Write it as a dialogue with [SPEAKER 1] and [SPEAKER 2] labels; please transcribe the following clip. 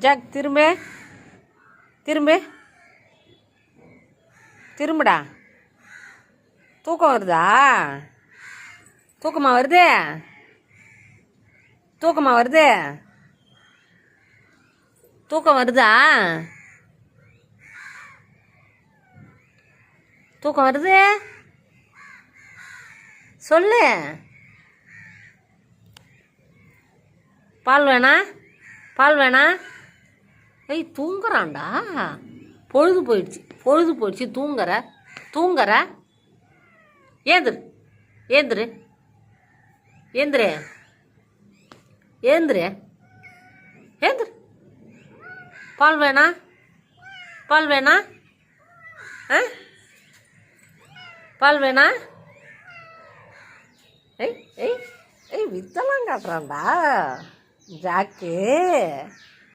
[SPEAKER 1] Jack திரும்ப திரும்ப திரும்புடா. தூக்கம் வருதா? தூக்கமாக வருது? தூக்கமாக வருது? தூக்கம் வருதா? தூக்கம் வருது? சொல்லு. பால் வேணா? பால் வேணா? ஏய் தூங்குறான்டா. பொழுது போயிடுச்சு தூங்குற. ஏந்திரு ஏந்திரு ஏந்திரு ஏந்திரு ஏந்திரு. பால் வேணா? பால் வேணா? ஆ பால் வேணா? ஏய் ஏய் ஏய் வித்தெல்லாம் காட்டுறான்டா ஜாக்கு.